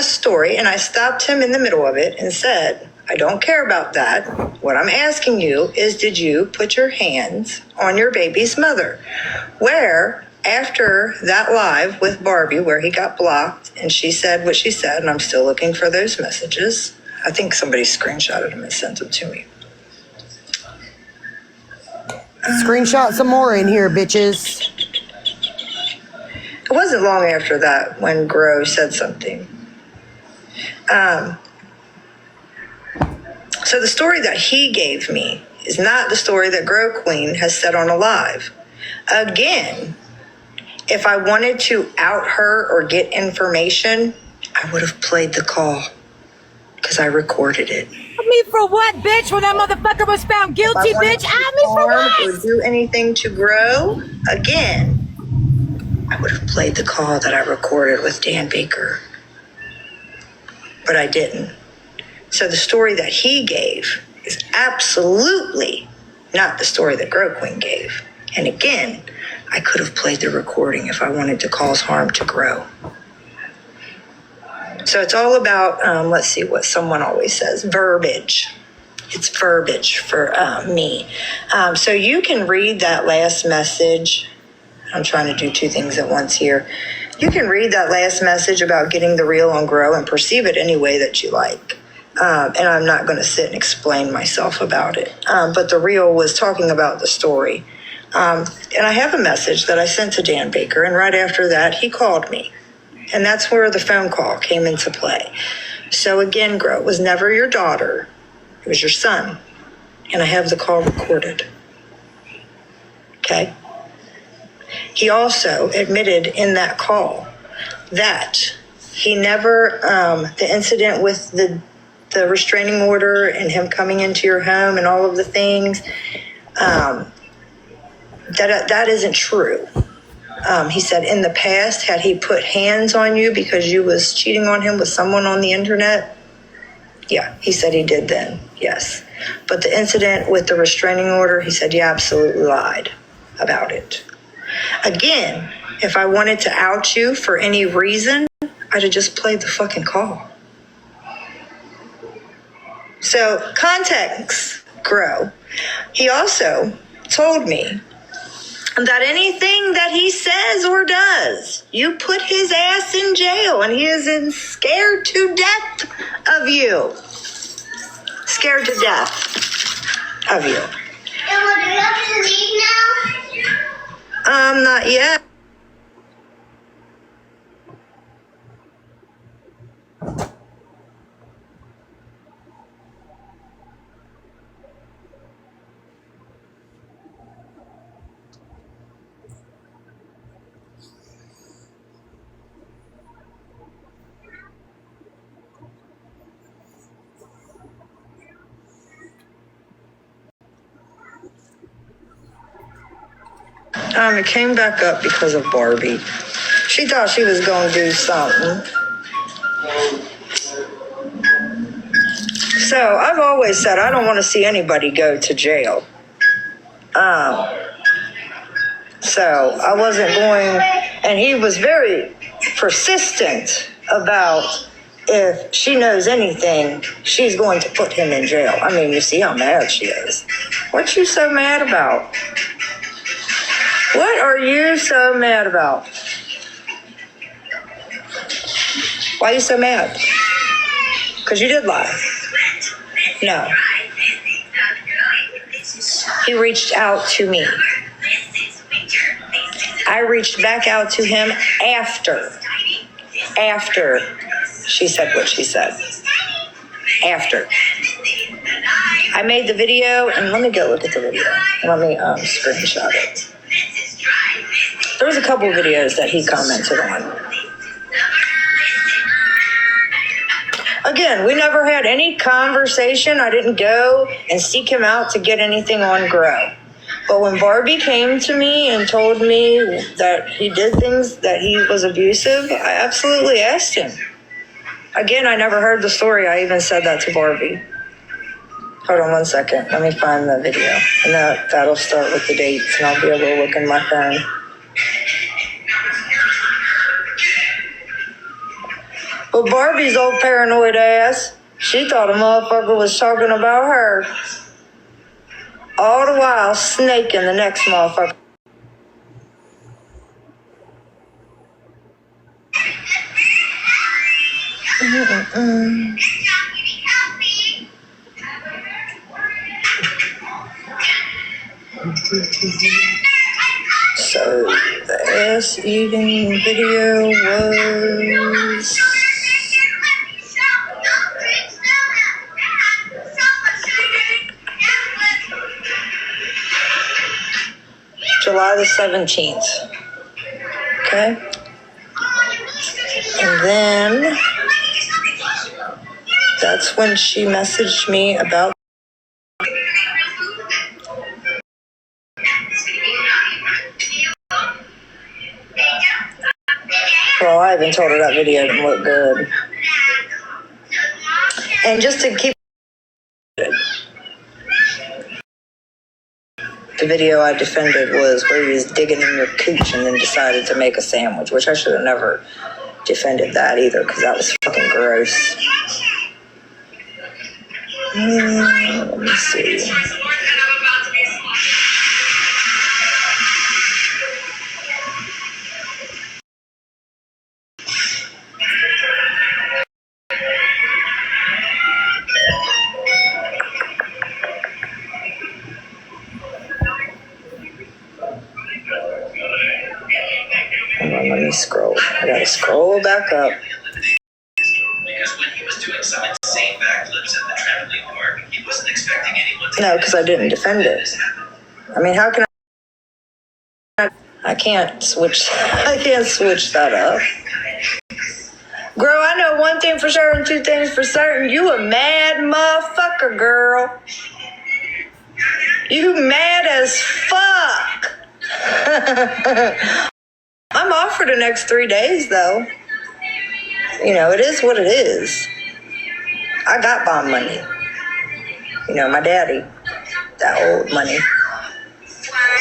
story, and I stopped him in the middle of it and said, I don't care about that. What I'm asking you is, did you put your hands on your baby's mother? Where, after that live with Barbie, where he got blocked and she said what she said, and I'm still looking for those messages. I think somebody screenshotted them and sent them to me. Screenshot some more in here, bitches. It wasn't long after that when Grow said something. So the story that he gave me is not the story that Grow Queen has said on a live. Again, if I wanted to out her or get information, I would have played the call because I recorded it. Me for what, bitch? When that motherfucker was found guilty, bitch? Me for what? Or do anything to Grow, again, I would have played the call that I recorded with Dan Baker. But I didn't. So the story that he gave is absolutely not the story that Grow Queen gave. And again, I could have played the recording if I wanted to cause harm to Grow. So it's all about, let's see what someone always says, verbiage. It's verbiage for me. So you can read that last message. I'm trying to do two things at once here. You can read that last message about getting the real on Grow and perceive it any way that you like. And I'm not going to sit and explain myself about it. But the real was talking about the story. And I have a message that I sent to Dan Baker. And right after that, he called me. And that's where the phone call came into play. So again, Grow, it was never your daughter. It was your son. And I have the call recorded. Okay? He also admitted in that call that he never, the incident with the restraining order and him coming into your home and all of the things, that isn't true. He said in the past, had he put hands on you because you was cheating on him with someone on the internet? Yeah, he said he did then, yes. But the incident with the restraining order, he said, you absolutely lied about it. Again, if I wanted to out you for any reason, I'd have just played the fucking call. So, context, Grow. He also told me that anything that he says or does, you put his ass in jail, and he is scared to death of you. Scared to death of you. Emma, do you have to leave now? Not yet. It came back up because of Barbie. She thought she was going to do something. So I've always said I don't want to see anybody go to jail. So I wasn't going, and he was very persistent about if she knows anything, she's going to put him in jail. I mean, you see how mad she is. What you so mad about? What are you so mad about? Why are you so mad? Because you did lie. No. He reached out to me. I reached back out to him after she said what she said. After. I made the video, and let me go look at the video. Let me screenshot it. There was a couple of videos that he commented on. Again, we never had any conversation. I didn't go and seek him out to get anything on Grow. But when Barbie came to me and told me that he did things, that he was abusive, I absolutely asked him. Again, I never heard the story. I even said that to Barbie. Hold on one second. Let me find the video. And that'll start with the dates, and I'll be able to look in my phone. But Barbie's old paranoid ass, she thought a motherfucker was talking about her. All the while snaking the next motherfucker. So the ass eating video was July the 17th. Okay. And then that's when she messaged me about. Well, I even told her that video didn't look good. And just to keep it, the video I defended was where he was digging in your cooch and then decided to make a sandwich, which I should have never defended that either, because that was fucking gross. Let me see. Hold on, let me scroll. I gotta scroll back up. Because when he was doing some insane backflips at the trampoline park, he wasn't expecting anyone to. No, because I didn't defend it. I mean, how can I can't switch. I can't switch that up. Girl, I know one thing for sure and two things for certain. You a mad motherfucker, girl. You mad as fuck. I'm off for the next 3 days, though. You know, it is what it is. I got bond money. You know, my daddy. That old money.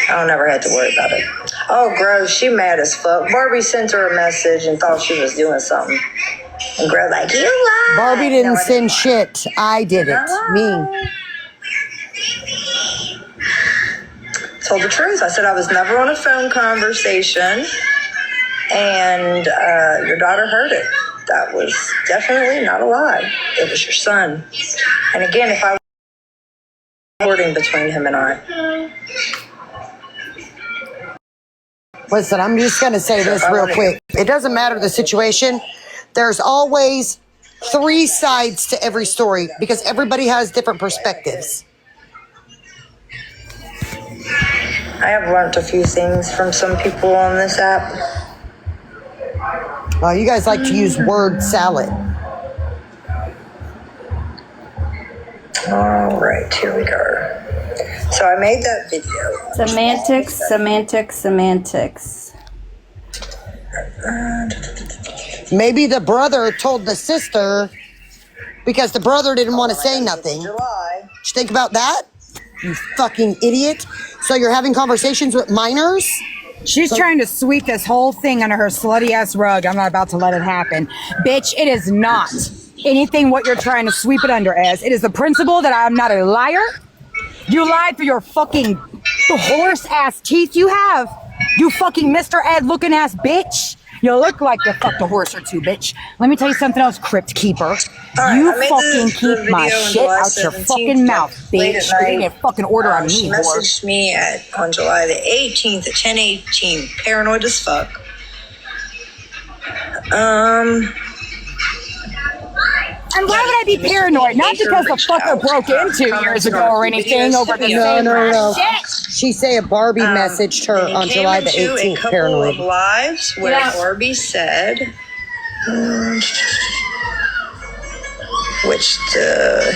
I don't ever have to worry about it. Oh, gross. She mad as fuck. Barbie sent her a message and thought she was doing something. And girl like, you lied. Barbie didn't No, I send shit. I did it. Me. Told the truth. I said I was never on a phone conversation. And your daughter heard it. That was definitely not a lie. It was your son. And again, if I was recording between him and I. Listen, I'm just going to say this real quick. It doesn't matter the situation. There's always 3 sides to every story because everybody has different perspectives. I have learned a few things from some people on this app. Well, you guys like to use word salad. All right, here we go. So I made that video. Semantics. Maybe the brother told the sister because the brother didn't want to say nothing. July. Did you think about that? You fucking idiot. So you're having conversations with minors? She's trying to sweep this whole thing under her slutty ass rug. I'm not about to let it happen. Bitch, it is not anything what you're trying to sweep it under as. It is the principle that I'm not a liar. You lied for your fucking horse ass teeth you have. You fucking Mr. Ed looking ass bitch. You look like you fucked a horse or two, bitch. Let me tell you something else, Crypt Keeper. Right, you I made fucking the keep my video on shit July out your 17th, fucking mouth, late bitch. at You night. didn't fucking order on She me, whore. messaged me on July the 18th at 10:18. Paranoid as fuck. And why would I be paranoid? Not because the fucker broke in 2 years ago or anything over the same No. shit. She said Barbie messaged her on July the 18th, a couple paranoid. of lives where Barbie said,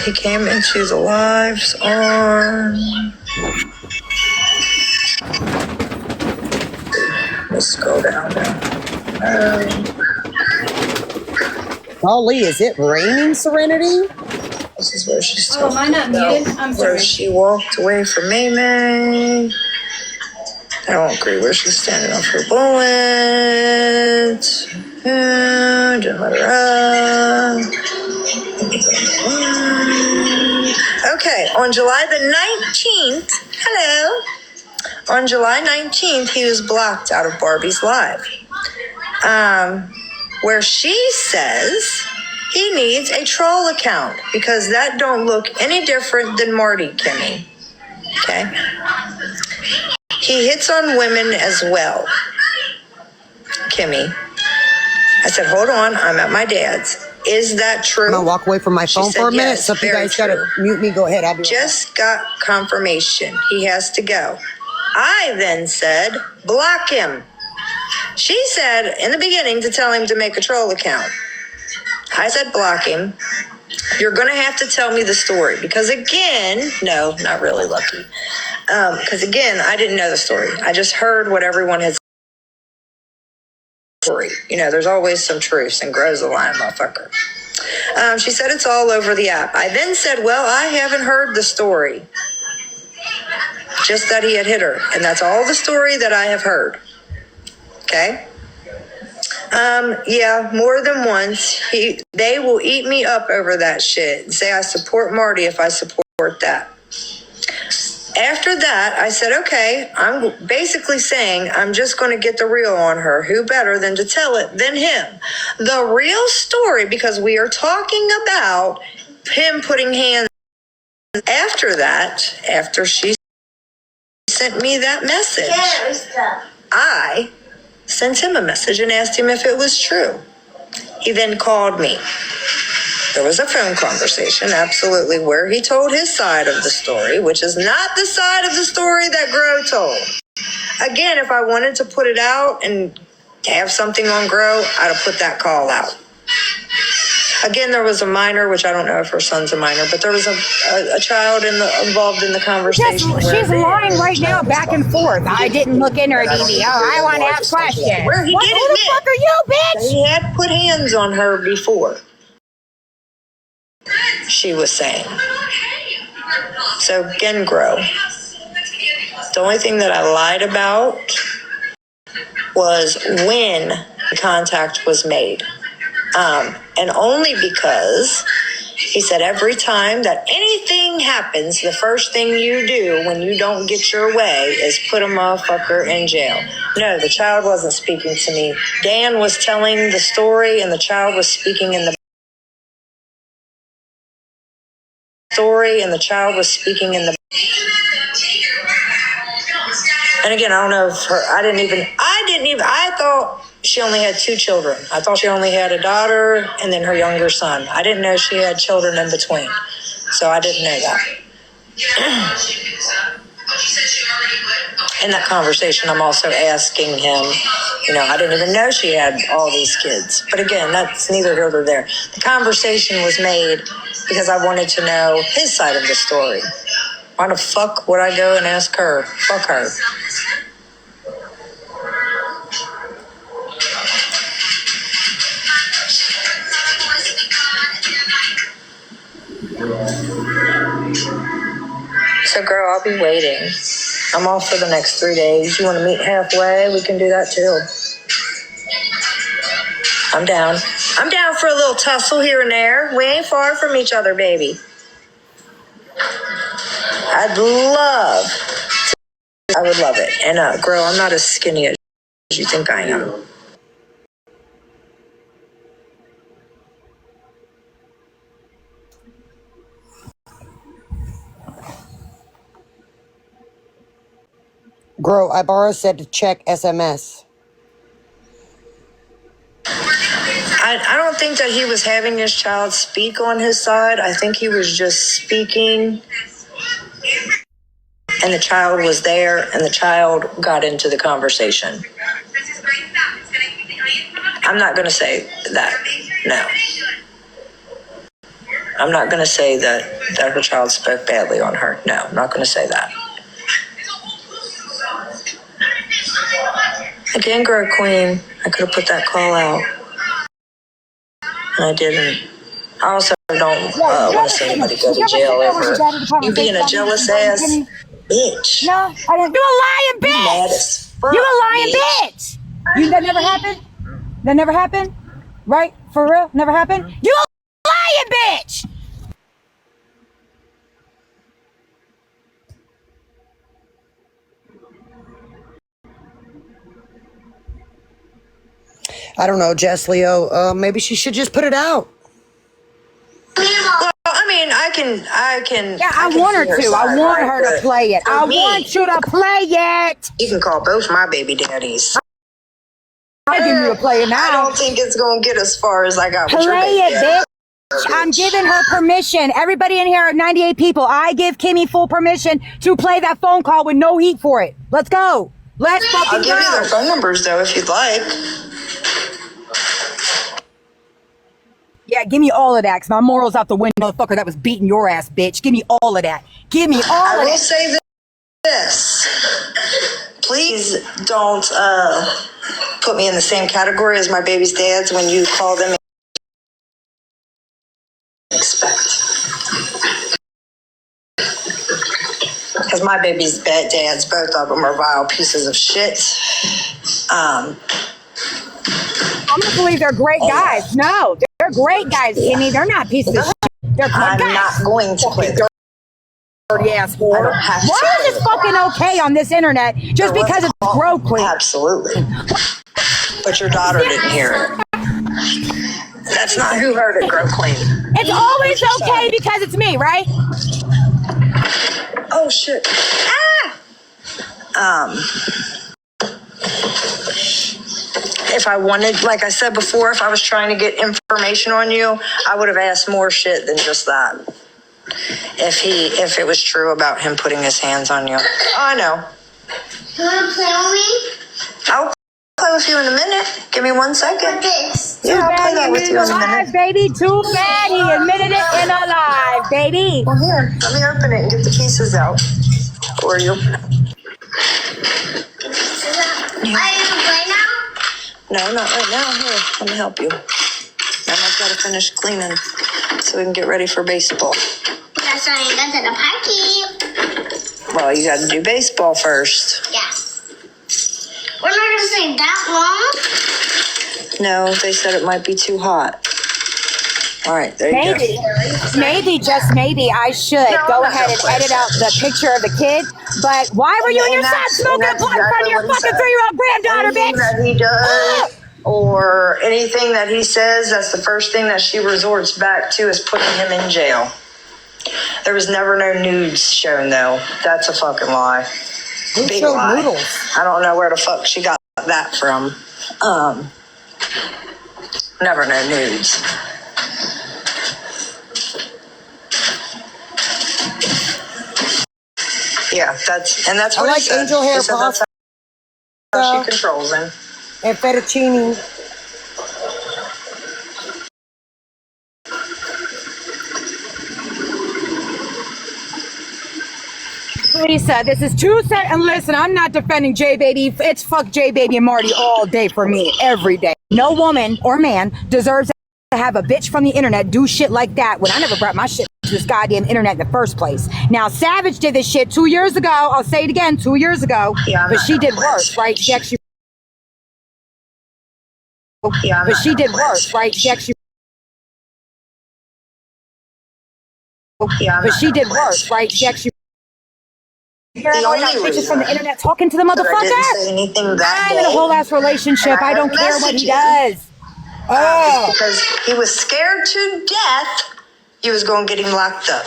he came into the lives on. Let's scroll down now. Golly, is it raining, Serenity? This is where she's Oh, am I not muted? I'm where sorry. she walked away from May. I don't agree where she's standing up for bullets. Okay, on July the 19th, hello. On July 19th, he was blocked out of Barbie's Live. Where she says he needs a troll account because that don't look any different than Marty Kimmy. Okay? He hits on women as well. Kimmy. I said, hold on, I'm at my dad's. Is that true? I'm gonna walk away from my She phone said, for a minute. yes, So if you very guys gotta true. mute me, go ahead. I'll be right back. Just got confirmation. He has to go. I then said, block him. She said in the beginning to tell him to make a troll account. I said, block him. You're going to have to tell me the story because again, no, not really Lucky. Because again, I didn't know the story. I just heard what everyone had story. You know, there's always some truths and grows a line, motherfucker. She said it's all over the app. I then said, well, I haven't heard the story. Just that he had hit her. And that's all the story that I have heard. Okay? Yeah, more than once. They will eat me up over that shit and say I support Marty if I support that. After that, I said, okay, I'm basically saying I'm just going to get the real on her. Who better than to tell it than him? The real story, because we are talking about him putting hands. After that, after she sent me that message, I sent him a message and asked him if it was true. He then called me. There was a phone conversation, absolutely, where he told his side of the story, which is not the side of the story that Grow told. Again, if I wanted to put it out and have something on Grow, I'd have put that call out. Again, there was a minor, which I don't know if her son's a minor, but there was a child involved in the conversation. She's lying right now, back and forth. I didn't look in her DVR. I want to ask questions. Where he What did the fuck are you, bitch? He had put hands on her before, she was saying. So again, Grow. The only thing that I lied about was when the contact was made. And only because he said every time that anything happens, the first thing you do when you don't get your way is put a motherfucker in jail. No, the child wasn't speaking to me. Dan was telling the story and the child was speaking in the story and the child was speaking in the. And again, I don't know if her, I thought she only had 2 children. I thought she only had a daughter and then her younger son. I didn't know she had children in between. So I didn't know that. In that conversation, I'm also asking him, you know, I didn't even know she had all these kids. But again, that's neither here nor there. The conversation was made because I wanted to know his side of the story. Why the fuck would I go and ask her? Fuck her. So, girl, I'll be waiting. I'm off for the next 3 days. You want to meet halfway? We can do that too. I'm down. I'm down for a little tussle here and there. We ain't far from each other, baby. I would love it. And, girl, I'm not as skinny as you think I am. Grow, Ibarra said to check SMS. I don't think that he was having his child speak on his side. I think he was just speaking, and the child was there, and the child got into the conversation. I'm not going to say that. No. I'm not going to say that her child spoke badly on her. No, I'm not going to say that. Again, Grow Queen, I could have put that call out. And I didn't. I also don't want to see anybody go to jail over you being a jealous ass bitch. No, I didn't. You a lying bitch. Mad as fuck, You a lying bitch. You that never happened? That never happened? Right? For real? Never happened? You a lying bitch! I don't know, Jess Leo. Maybe she should just put it out. Well, I mean, I can. Yeah, I can want her see to. I side, want right? her to But play it. for I me, want you to play it. You can call both my baby daddies. I'm giving you to play it I now. don't think it's gonna get as far as I got with your Play baby it, daddy. bitch. I'm giving her permission. Everybody in here, 98 people, I give Kimmy full permission to play that phone call with no heat for it. Let's go. Let's I'll fucking give you their go. phone numbers though if you'd like. Yeah, give me all of that, because my morals out the window, motherfucker that was beating your ass, bitch. Give me all of that. Give me all I of will that. say this. Please don't put me in the same category as my baby's dads when you call them expect. Because my baby's dads, both of them are vile pieces of shit. I'm gonna believe they're great guys. No, they're great guys, Kimmy. They're not pieces of shit. They're great I'm guys. not going to play the Dirty ass I whore. don't have to. Why is this fucking okay on this internet just because it's grow queen? Absolutely. But your daughter didn't hear it. That's not who heard it, Grow Queen. It's always okay because it's me, right? Oh shit. If I wanted, like I said before, if I was trying to get information on you, I would have asked more shit than just that. If it was true about him putting his hands on you. Oh, I know. You want to play with me? I'll play with you in a minute. Give me 1 second. With this. Yeah, I'll play Too that bad with he you in a alive, minute. baby. Too bad he admitted it in a live, baby. Well, here, let me open it and get the pieces out for you. Are you play now? No, not right now. Here, let me help you. Then I've got to finish cleaning so we can get ready for baseball. That's why I got to the party. Well, you got to do baseball first. Yeah. We're not going to stay that long. No, they said it might be too hot. All right, there you go. Maybe, just maybe, I should No, go I'm not ahead and gonna play edit out the picture of the kid. But why were you and your son smoking a blunt in front of your fucking 3-year-old granddaughter, Anything bitch? that he does or anything that he says, that's the first thing that she resorts back to is putting him in jail. There was never no nudes shown, though. That's a fucking lie. Who Big showed lie. noodles? I don't know where the fuck she got that from. Never no nudes. Yeah, that's I what like he said. angel hair He said that's how she controls him. And fettuccine. Lisa, this is 2 cents. And listen, I'm not defending J Baby. It's fuck J Baby and Marty all day for me, every day. No woman or man deserves to have a bitch from the internet do shit like that when I never brought my shit to this goddamn internet in the first place. Now, Savage did this shit 2 years ago. I'll say it again, 2 years ago. Yeah, I'm but not she gonna did play worse, right? She actually. Yeah, I'm But not she gonna did play worse, right? She actually. Yeah, I'm But not she gonna did play worse, right? She actually. only Bitches from the reason internet talking to the that I didn't motherfucker. say anything that I'm in a day whole ass relationship. I don't care what he does. is because he was scared to death he was going to get him locked up.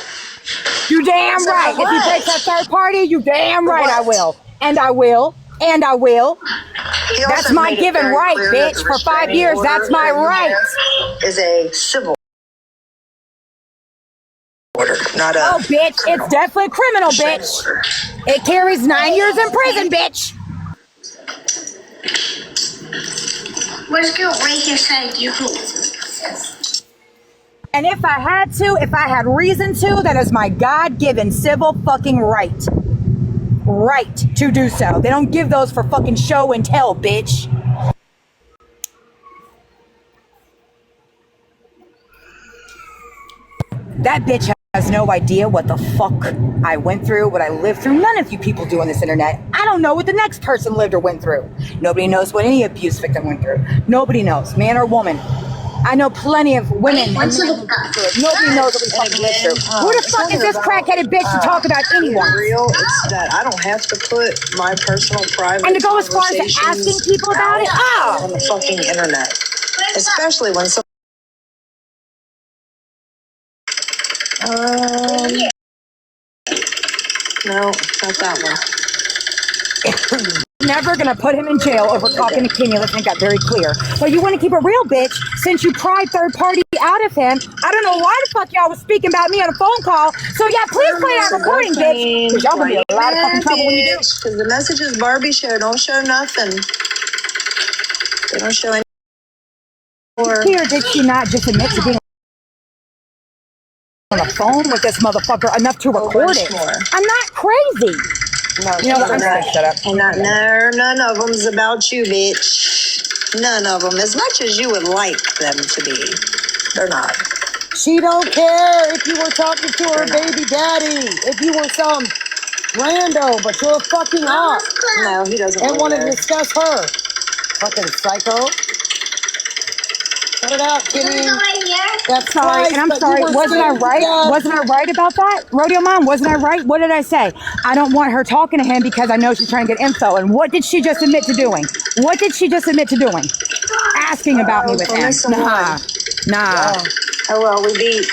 You damn So right. If he what? breaks that third party, you damn right I What? will. And I will. And I will. He That's also my made it given very right, clear that bitch. the For 5 restraining years, order that's my that he right. has is a civil order, not a Oh, bitch. It's definitely criminal, restraining bitch. order. It carries 9 years in prison, bitch. Let's go right here side you. And if I had to, if I had reason to, that is my God-given civil fucking right. Right to do so. They don't give those for fucking show and tell, bitch. That bitch has no idea what the fuck I went through, what I lived through. None of you people do on this internet. I I don't know what the next person lived or went through. Nobody knows what any abuse victim went through. Nobody knows, man or woman. I know plenty of women and men who went through it. Nobody knows what we fucking lived through. Who the fuck is this crackheaded bitch to talk about anyone? Real, it's that I don't have to put my personal private And to go as far as asking conversations people about it? out on Oh! the fucking internet, especially when some. No, not that one. Never gonna put him in jail over talking to Kenya. Let's make that very clear. But you want to keep it real, bitch, since you pried third party out of him. I don't know why the fuck y'all was speaking about me on a phone call. So yeah, please play that recording, bitch. Because y'all gonna be in a lot of fucking trouble when you do. Because the messages Barbie show don't show nothing. They don't show any. Here, did she not just admit to being on the phone with this motherfucker enough to record it? More. I'm not crazy. No, You know what? I'm gonna shut up. And none of them's about you, bitch. None of them. As much as you would like them to be, they're not. She don't care if you were talking to her baby daddy, if you were some rando, but you're a fucking op No, he doesn't. and live want to there. discuss her. Fucking psycho. Cut it out, Kimmy. That's Sorry, right. and I'm sorry. Wasn't I right? Wasn't I right about that? Rodeo Mom, wasn't I right? What did I say? I don't want her talking to him because I know she's trying to get info. And what did she just admit to doing? What did she just admit to doing? Asking about me with for him. missing Nah. one. Nah. Oh well, we beat.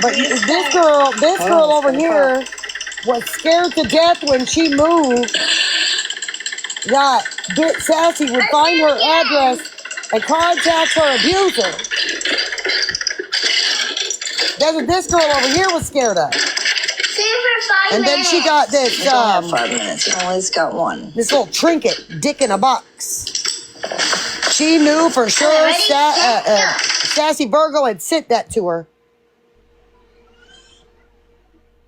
But this girl over here was scared to death when she moved. That bit sassy would find her address and contact her abuser. That's what this girl over here was scared of. And then she got this We don't have 5 minutes. I always got one. this little trinket, dick in a box. She knew for sure Sassy Virgo had sent that to her.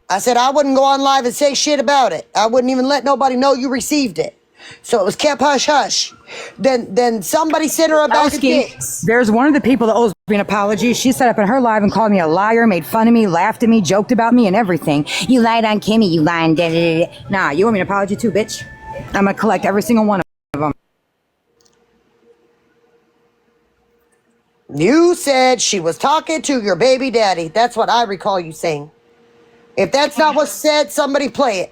I said I wouldn't go on live and say shit about it. I wouldn't even let nobody know you received it. So it was kept hush hush. Then somebody sent her a bag of dicks. There's one of the people that owes me an apology. She set up in her live and called me a liar, made fun of me, laughed at me, joked about me and everything. You lied on Kimmy, you lying. Da, da, da. Nah, you owe me an apology too, bitch. I'm gonna collect every single one of them. You said she was talking to your baby daddy. That's what I recall you saying. If that's not what's said, somebody play it.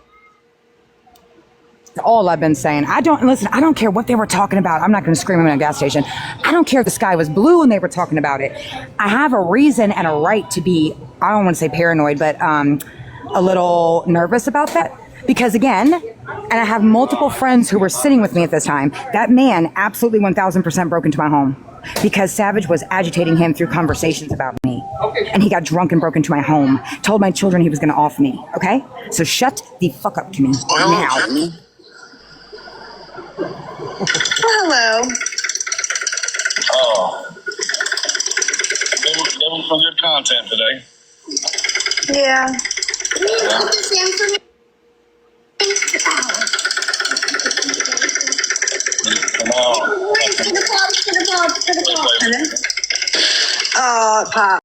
All I've been saying. I don't care what they were talking about. I'm not going to scream them in a gas station. I don't care if the sky was blue and they were talking about it. I have a reason and a right to be, I don't want to say paranoid, but a little nervous about that. Because again, and I have multiple friends who were sitting with me at this time, that man absolutely 1000% broke into my home. Because Savage was agitating him through conversations about me. And he got drunk and broke into my home. Told my children he was going to off me. Okay? So shut the fuck up to me now. Hello. Oh. There was some good content today. Yeah. Come on. Pop.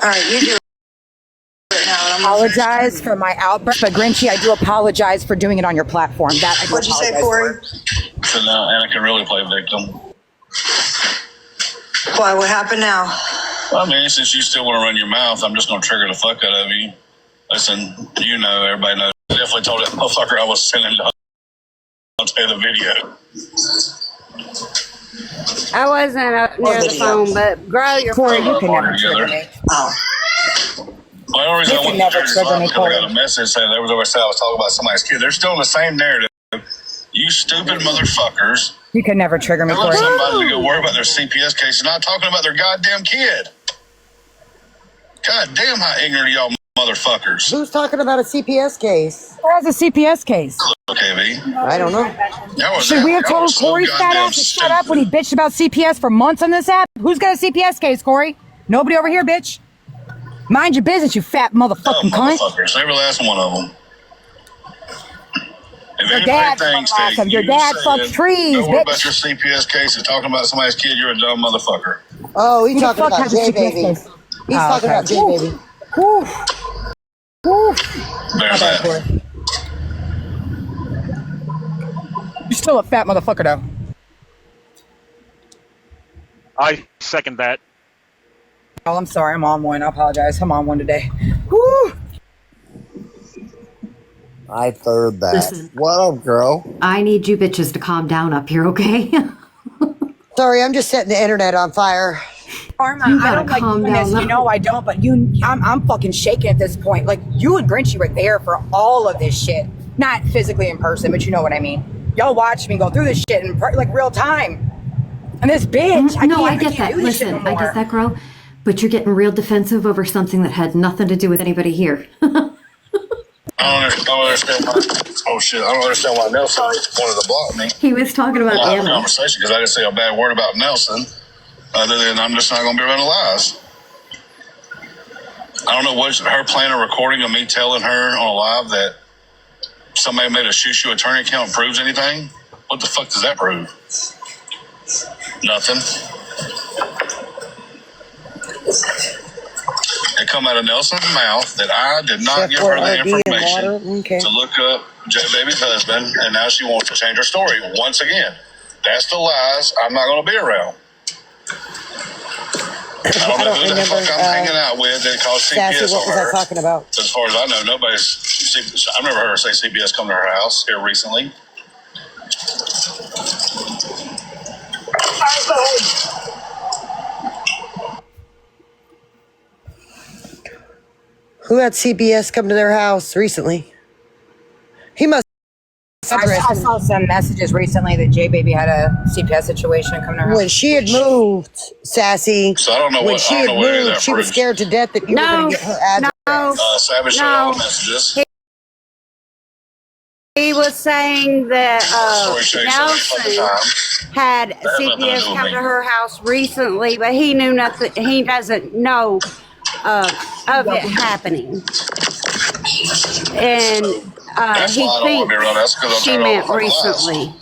All right, you do it now. Apologize for my outburst, but Grinchy, I do apologize for doing it on your platform. That I do What'd you say, apologize Corey? So now Anna can really play victim. Why? What happened now? I mean, since you still want to run your mouth, I'm just going to trigger the fuck out of you. Listen, you know, everybody knows. I definitely told that motherfucker I was sending to I'll tell you the video. I wasn't up near the phone, but grow your Corey, you phone. can never trigger me. Oh. The only reason You I can wasn't never triggered is trigger me, because I Corey. got a message saying they was over there I was talking about somebody's kid. They're still in the same narrative. You stupid motherfuckers. You can never trigger me, Telling Corey. somebody to go worry about their CPS case and not talking about their goddamn kid. God damn, how ignorant are y'all motherfuckers. Who's talking about a CPS case? Who has a CPS case? Okay, V. I don't know. Should we have told Corey's fat ass to shut up when he bitched about CPS for months on this app? Who's got a CPS case, Corey? Nobody over here, bitch. Mind your business, you fat motherfucking cunt. Motherfuckers, every last one of them. If Your anybody dad thinks fucked that awesome. Your you dad saying, fucked trees, don't worry bitch. about your CPS case and talking about somebody's kid, you're a dumb motherfucker. Oh, he Who the talking fuck about has a J CPS Baby. case? He's talking about J Baby. Whew. Whew. There's Bad that. boy. You're still a fat motherfucker, though. I second that. Oh, I'm sorry. I'm on one. I apologize. I'm on one today. Whew. I third that. Listen. What up, girl? I need you bitches to calm down up here, okay? Sorry, I'm just setting the internet on fire. Karma, You I gotta don't like calm doing this. down. You know I don't, but I'm fucking shaking at this point. Like, you and Grinchy were there for all of this shit. Not physically in person, but you know what I mean. Y'all watched me go through this shit in like real time. And this bitch, I get that. do this shit Listen, I anymore. get that, girl. But you're getting real defensive over something that had nothing to do with anybody here. I don't understand why. Oh shit! I don't understand why Nelson wanted to block me. He was talking about We'll have a Anna. conversation because I didn't say a bad word about Nelson. Other than I'm just not going to be running lies. I don't know what's her plan of recording of me telling her on a live that somebody made a shoo attorney account proves anything. What the fuck does that prove? Nothing. It come out of Nelson's mouth that I did not give her the information Okay. to look up J Baby's husband, and now she wants to change her story once again. That's the lies I'm not going to be around. I don't know who the fuck I'm hanging out with that calls Sassy, CPS what on was I her. talking about? As far as I know, I've never heard her say CPS come to her house here recently. Who had CBS come to their house recently? He must. I saw some messages recently that J Baby had a CPS situation come to her. When she had moved, Sassy. So I don't know When what she I had don't know what any of moved, that she was proves. scared to death that you were going to get her address. Savage showed all the messages. He was saying that Story shakes every fucking Nelson time. had That had nothing to CPS do with come me. to her house recently, but he knew nothing. He doesn't know of it happening, and That's he why I don't want to be around. That's thinks because I'm she tired of all the meant fucking lies. recently.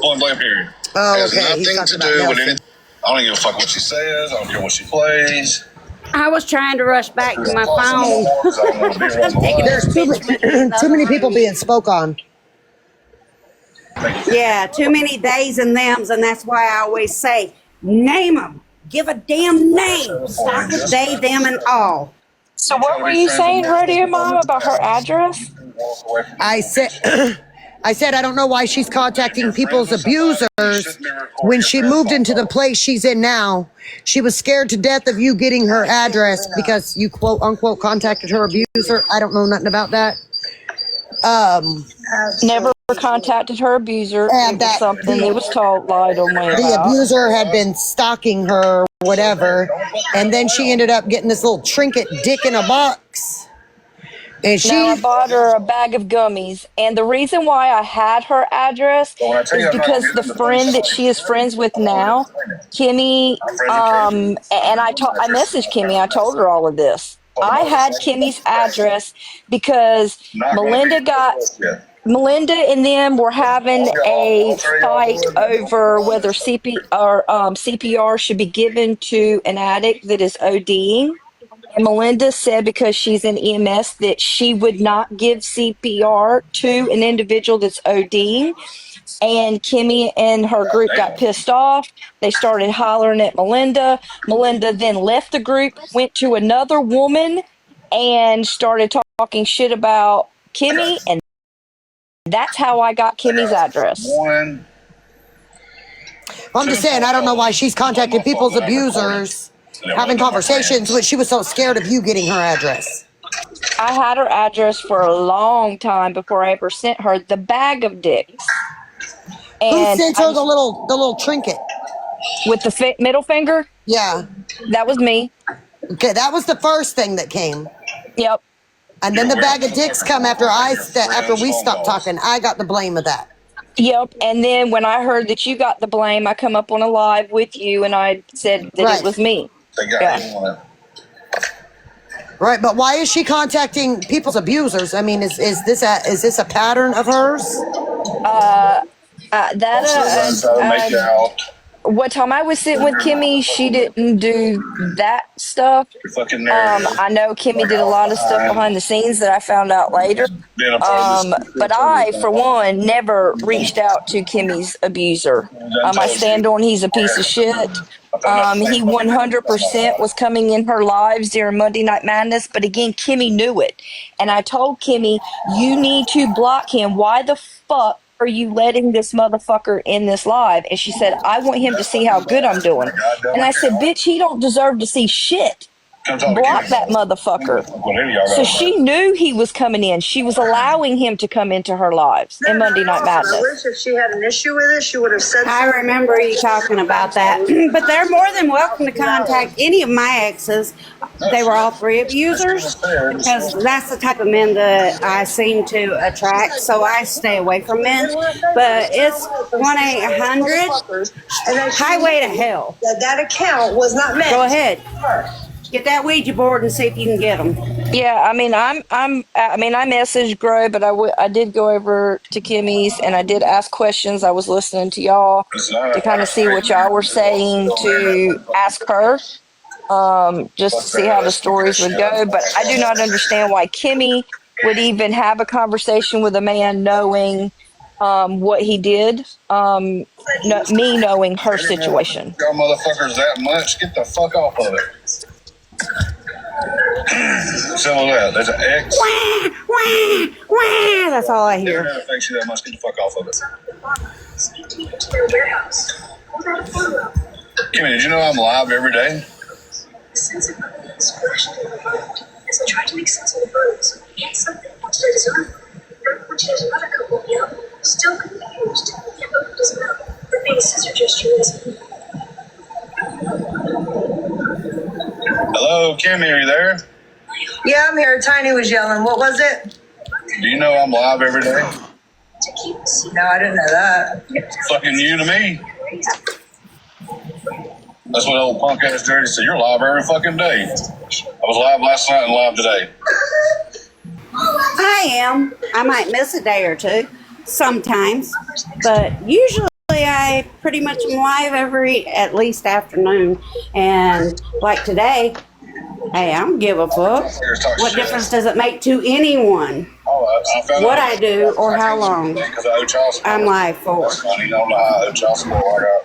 Point blank period. Oh, It has okay. He's nothing to talking do about with Nelson. anything. I don't give a fuck what she says. I don't care what she plays. I was trying to rush back to my Plus, I'm phone. more because I don't want to be around the lies. There's too many people being spoke on. Yeah, too many days and thems, and that's why I always say, name them. Give a damn name. Stop with they, them, and all. So what were you saying, Radio Mom, about her address? I said, I don't know why she's contacting people's abusers when she moved into the place she's in now. She was scared to death of you getting her address because you quote unquote contacted her abuser. I don't know nothing about that. Never contacted her abuser. And It was that something the- that was told, lied on me The about. abuser had been stalking her, whatever, and then she ended up getting this little trinket dick in a box. And she, No, I bought her a bag of gummies, and the reason why I had her address is because the friend that she is friends with now, Kimmy, and I messaged Kimmy. I told her all of this. I had Kimmy's address because Melinda and them were having a fight over whether CPR should be given to an addict that is ODing. And Melinda said because she's in EMS that she would not give CPR to an individual that's ODing. And Kimmy and her group got pissed off. They started hollering at Melinda. Melinda then left the group, went to another woman, and started talking shit about Kimmy. And that's how I got Kimmy's address. I'm just saying, I don't know why she's contacting people's abusers, having conversations when she was so scared of you getting her address. I had her address for a long time before I ever sent her the bag of dicks. Who And sent her the little trinket? with the middle finger, Yeah. that was me. Okay, that was the first thing that came. Yep. And then the bag of dicks come after we stopped talking. I got the blame of that. Yep. And then when I heard that you got the blame, I come up on a live with you and I said that Right. it was me. Yeah. Right, but why is she contacting people's abusers? I mean, is this a pattern of hers? what time I was sitting with Kimmy, she didn't do that stuff. Fucking narrative. I know Kimmy did a lot of stuff behind the scenes that I found out later. Being a part of this- But I, for one, never reached out to Kimmy's abuser. I stand on he's a piece of shit. He 100% was coming in her lives during Monday Night Madness, but again, Kimmy knew it. And I told Kimmy, you need to block him. Why the fuck are you letting this motherfucker in this live? And she said, I want him to see how good I'm doing. And I said, bitch, he don't deserve to see shit. Block that motherfucker. So she knew he was coming in. She was allowing him to come into her lives in Monday Night I Madness. wish if she had an issue with it, she would have said I remember you talking about that. But they're more than welcome to contact any of my exes. They were all three abusers because that's the type of men that I seem to attract. So I stay away from men. But it's 1-800 Highway to Hell. that account was not meant. Go ahead. Get that Ouija board and see if you can get them. Yeah, I mean, I messaged Gray, but I did go over to Kimmy's and I did ask questions. I was listening to y'all to kind of see what y'all were saying to ask her, just to see how the stories would go. But I do not understand why Kimmy would even have a conversation with a man knowing what he did, me knowing her situation. Y'all motherfuckers that much, get the fuck off of it. Simple as that. There's an X. Wah, wah, wah. That's all I hear. It affects you that much, get the fuck off of it. Kimmy, did you know I'm live every day? Sense of purpose flashed in my mind as I tried to make sense of the birds. Yet something which they deserve. Which is another couple yell, still confused, yet opened his mouth. The big scissor gesture is. Hello, Kimmy, are you there? Yeah, I'm here. Tiny was yelling. What was it? Do you know I'm live every day? To keep the secret. No, I didn't know that. Fucking you to me. That's what old punk ass Dirty said. You're live every fucking day. I was live last night and live today. I am. I might miss a day or two sometimes, but usually I pretty much am live every at least afternoon. And like today, hey, I don't give a fuck. What difference does it make to anyone what I do or how long I'm live for? I don't know how I owe child support. I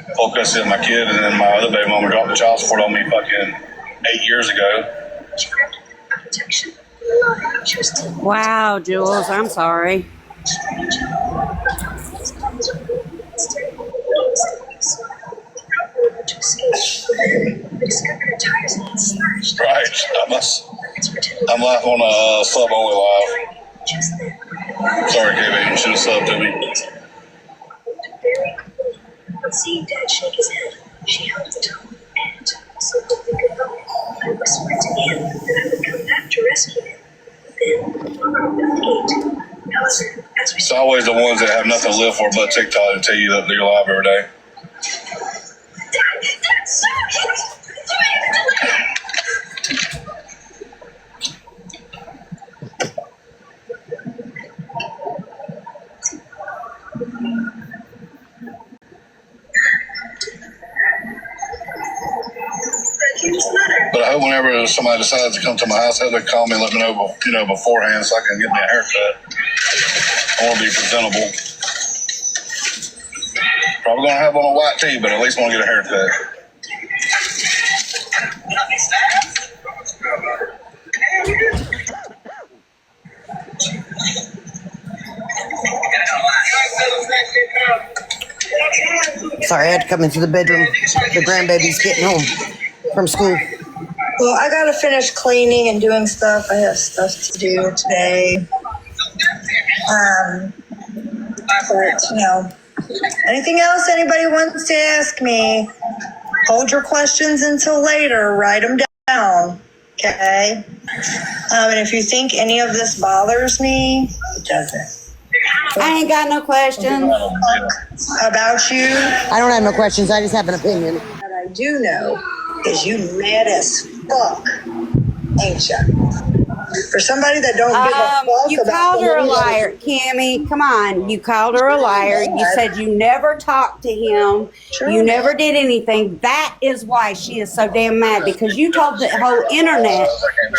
got full custody of my kid, and then my other baby mama dropped the child support on me fucking 8 years ago. Wow, Jules, I'm sorry. Right. I'm live on a sub only live. Sorry, KB, you should have subbed to me. Seeing Dad shake his head, she held the tone and also hoped they could go. I whispered to him that I would come back to rescue him. Then, opened the gate. However, as we It's always the ones that have nothing to live for but TikTok to tell you that you're live every day. That's so cute! But I hope whenever somebody decides to come to my house, they call me and let me know, beforehand so I can get me a haircut. I want to be presentable. Probably gonna have on a white tee, but at least want to get a haircut. Sorry, I had to come into the bedroom. The grandbaby's getting home from school. Well, I gotta finish cleaning and doing stuff. I have stuff to do today. But anything else anybody wants to ask me, hold your questions until later. Write them down, okay? And if you think any of this bothers me, it doesn't. I ain't got no questions. About you, I don't have no questions. I just have an opinion. what I do know is you mad as fuck, ain't ya? For somebody that don't give a fuck You about called her a somebody liar, Kimmy. Come on, you called her a liar. You said you never talked to him. Sure. You never did anything. That is why she is so damn mad, because you told the whole internet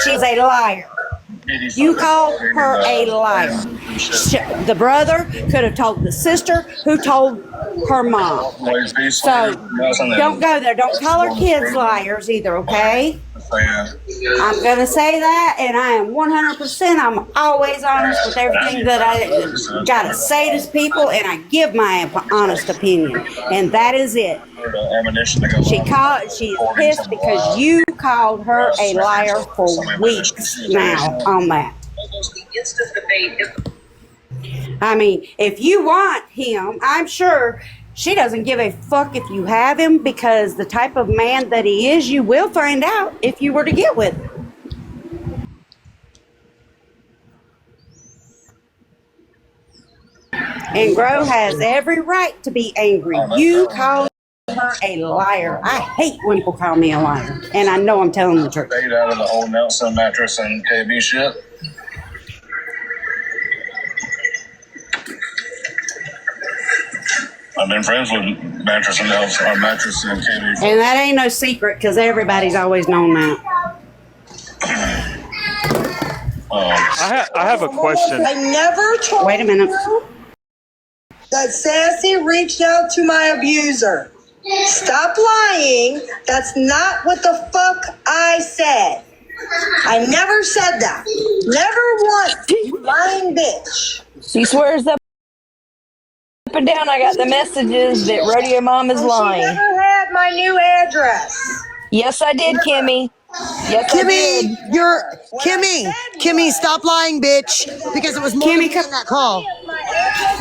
she's a liar. You called her a liar. The brother could have told the sister, who told her mom. So don't go there. Don't call her kids liars either, okay? I'm going to say that, and I am 100%. I'm always honest with everything that I got to say to people, and I give my honest opinion, and that is it. She's pissed because you called her a liar for weeks now on that. I mean, if you want him, I'm sure she doesn't give a fuck if you have him, because the type of man that he is, you will find out if you were to get with him. And Gro has every right to be angry. You called her a liar. I hate when people call me a liar, and I know I'm telling the truth. Stayed out of the whole Nelson mattress and KB shit. I've been friends with Mattress and Nelson, or Mattress and KB. And that ain't no secret, because everybody's always known that. I have a question. I never told Wait a minute. you that Sassy reached out to my abuser. Stop lying. That's not what the fuck I said. I never said that. Never once. You lying bitch. She swears up and down. I got the messages that Rodeo Mom is She lying. never had my new address. Yes, I did, Kimmy. Yes, I did. Kimmy, stop lying, bitch. Because it was more Kimmy, than that call.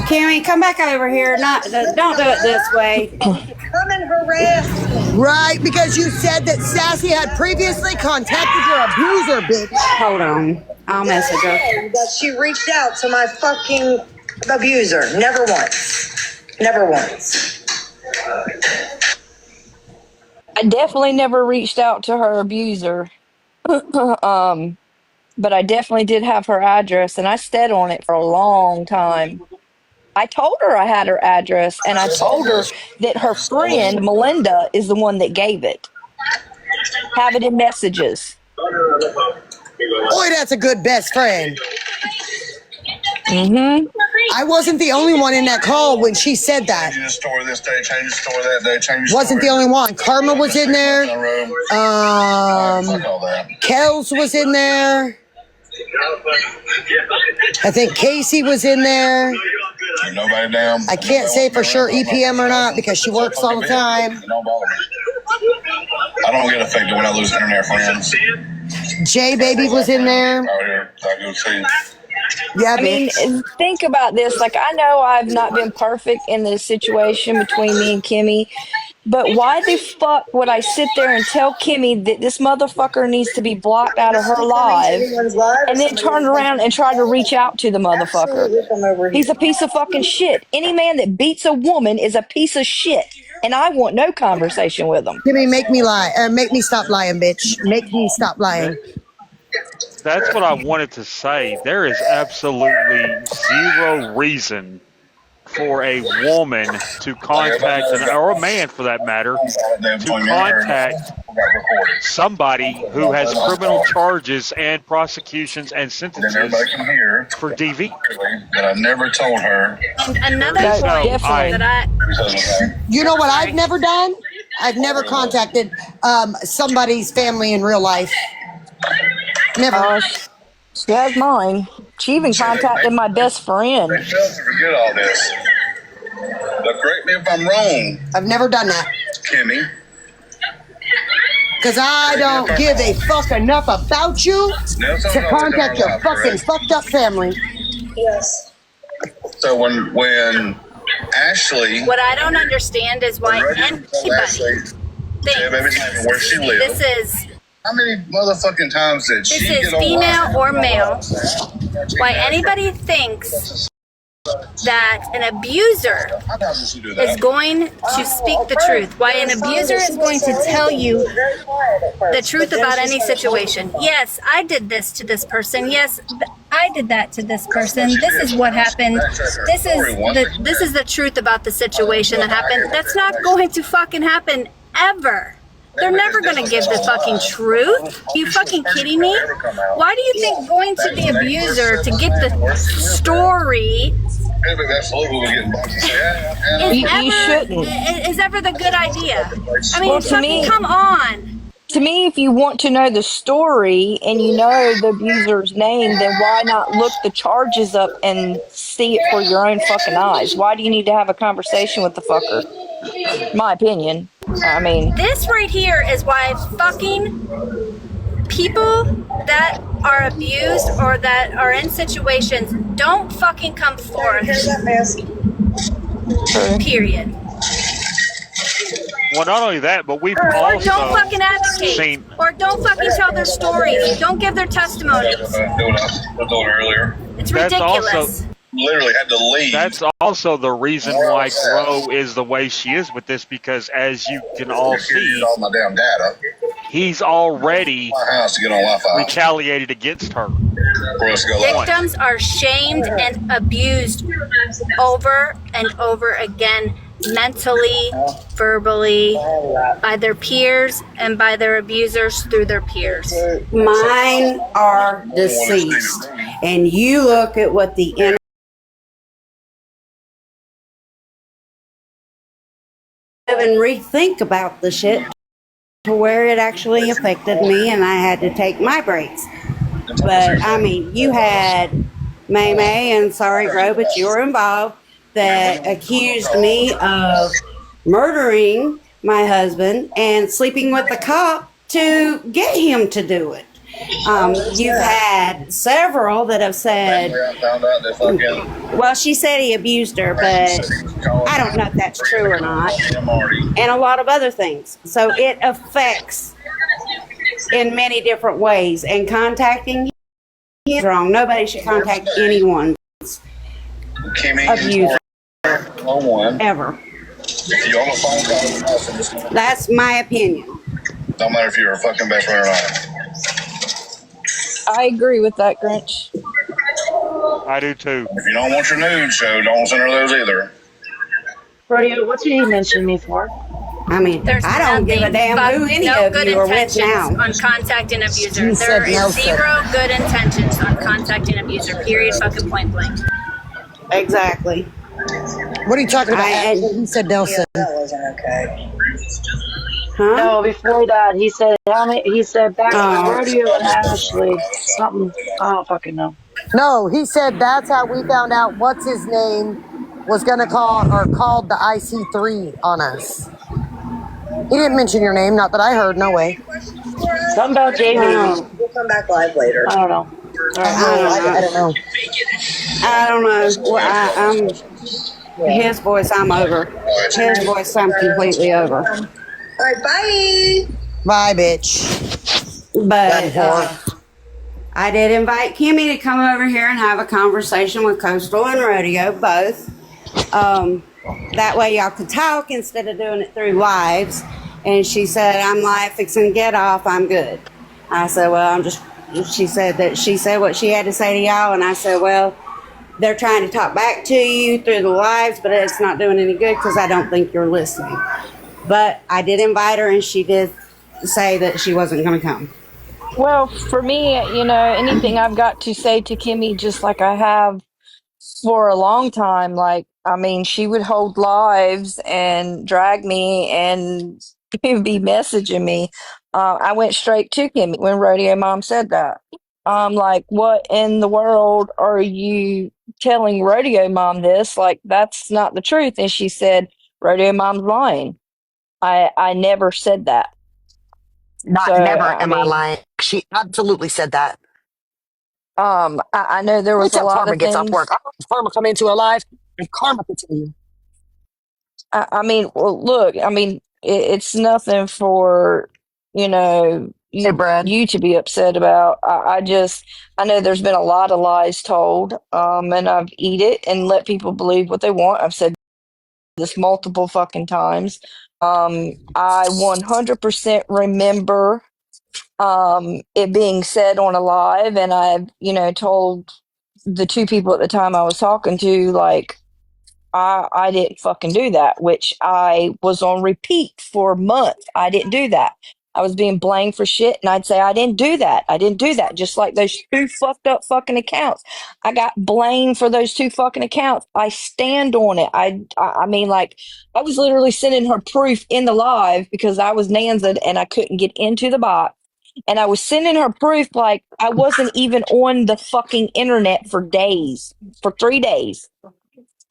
Kimmy, come back over here. Don't do it this way. Come and harass me. Right, because you said that Sassy had previously contacted your abuser, bitch. Hold on. I'll message her. That she reached out to my fucking abuser. Never once. Never once. I definitely never reached out to her abuser. But I definitely did have her address, and I stayed on it for a long time. I told her I had her address, and I told her that her friend, Melinda, is the one that gave it. Have it in messages. Boy, that's a good best friend. Mm-hmm. I wasn't the only one in that call when she said that. Change the story this day, change the story that day, change the Wasn't the story. only one. Karma was in there. Fuck all that. Kels was in there. I think Casey was in there. Ain't nobody down. I can't say for sure EPM or not because she works all the time. Don't bother me. I don't get affected when I lose internet friends. J Baby was in there. Out here, I go see. Yeah, I mean, bitch. think about this. Like, I know I've not been perfect in the situation between me and Kimmy, but why the fuck would I sit there and tell Kimmy that this motherfucker needs to be blocked out of her live and then turn around and try to reach out to the motherfucker? He's a piece of fucking shit. Any man that beats a woman is a piece of shit, and I want no conversation with him. Kimmy, make me lie. Make me stop lying, bitch. Make me stop lying. That's what I wanted to say. There is absolutely zero reason for a woman to contact, or a man for that matter, to contact somebody who has criminal charges and prosecutions and sentences for DV. But I never told her. And another No, point definitely. that I You know what I've never done? I've never contacted somebody's family in real life. Never. She has mine. She even contacted my best friend. They fail to forget all this. But correct me if I'm wrong, I've never done that. Kimmy. Because I don't give a fuck enough about you to contact your fucking fucked up family. Yes. So when Ashley, what I don't understand is why anybody baby told me where she thinks lived. this is How many motherfucking times did she this is get on female live? or male. Why anybody thinks that an abuser is going to speak the truth. Why an abuser is going to tell you the truth about any situation. Yes, I did this to this person. Yes, I did that to this person. This is what happened. This is the truth about the situation that happened. That's not going to fucking happen ever. They're never going to give the fucking truth. Are you fucking kidding me? Why do you think going to the abuser to get the story is ever the good idea? I mean, fucking come on. To me, if you want to know the story and you know the abuser's name, then why not look the charges up and see it for your own fucking eyes? Why do you need to have a conversation with the fucker? My opinion. I mean, this right here is why fucking people that are abused or that are in situations don't fucking come forth. Period. Well, not only that, but we've Or also don't fucking advocate. seen. Or don't fucking tell their stories. Don't give their testimonies. Earlier. It's That's ridiculous. also Literally had to leave. That's also the reason why Grow is the way she is with this, because as you can all see, all my damn data. he's already My house to get on Wi-Fi. retaliated against her. For us to go live. Victims are shamed and abused over and over again, mentally, verbally, by their peers and by their abusers through their peers. Mine are deceased. And you look at what the internet and rethink about the shit to where it actually affected me and I had to take my breaks. But I mean, you had May May and Sorry Grow, but you were involved, that accused me of murdering my husband and sleeping with the cop to get him to do it. You've had several that have said, well, she said he abused her, but I don't know if that's true or not, and a lot of other things. So it affects in many different ways, and contacting him is wrong. Nobody should contact anyone abuser ever. That's my opinion. Don't matter if you're a fucking best friend or not. I agree with that, Grinch. I do too. If you don't want your nudes showed, don't send her those either. Rodeo, what did you mention me for? I mean, There's I don't give a damn who any no of good you are with intentions now. on contacting abuser. You There said is Nelson. zero good intentions on contacting abuser. Period. Fucking point blank. Exactly. What are you talking about? I- He said Nelson. That wasn't okay. Huh? No, before that, he said back Oh. Rodeo and Ashley. Something, I don't fucking know. No, he said that's how we found out what's his name was going to call or called the IC3 on us. He didn't mention your name, not that I heard, no way. Something about Jamie. Oh. We'll come back live later. I don't know. I don't know. I don't know. Well, I'm his voice. I'm over. His voice. I'm completely over. All right, bye. Bye, bitch. But I did invite Kimmy to come over here and have a conversation with Coastal and Rodeo, both. That way y'all could talk instead of doing it through lives. And she said, I'm live fixing to get off. I'm good. I said, well, she said what she had to say to y'all. And I said, well, they're trying to talk back to you through the lives, but it's not doing any good because I don't think you're listening. But I did invite her, and she did say that she wasn't going to come. Well, for me, anything I've got to say to Kimmy, just like I have for a long time, she would hold lives and drag me and be messaging me. I went straight to Kimmy when Rodeo Mom said that. Like, what in the world are you telling Rodeo Mom this? Like, that's not the truth. And she said, Rodeo Mom's lying. I never said that. Never am I lying. She absolutely said that. I know there was Wait till a lot Karma of gets things. off work. Karma come into her live, and Karma can tell you. Well, look, it's nothing for, Hey, Brad. you to be upset about. I know there's been a lot of lies told, and I've eat it and let people believe what they want. I've said this multiple fucking times. I 100% remember it being said on a live, and I've, told the two people at the time I was talking to, like, I didn't fucking do that, which I was on repeat for months. I didn't do that. I was being blamed for shit, and I'd say, I didn't do that. I didn't do that. Just like those two fucked up fucking accounts. I got blamed for those two fucking accounts. I stand on it. I mean, like, I was literally sending her proof in the live because I was Nanza'd and I couldn't get into the box. And I was sending her proof like I wasn't even on the fucking internet for days, for 3 days.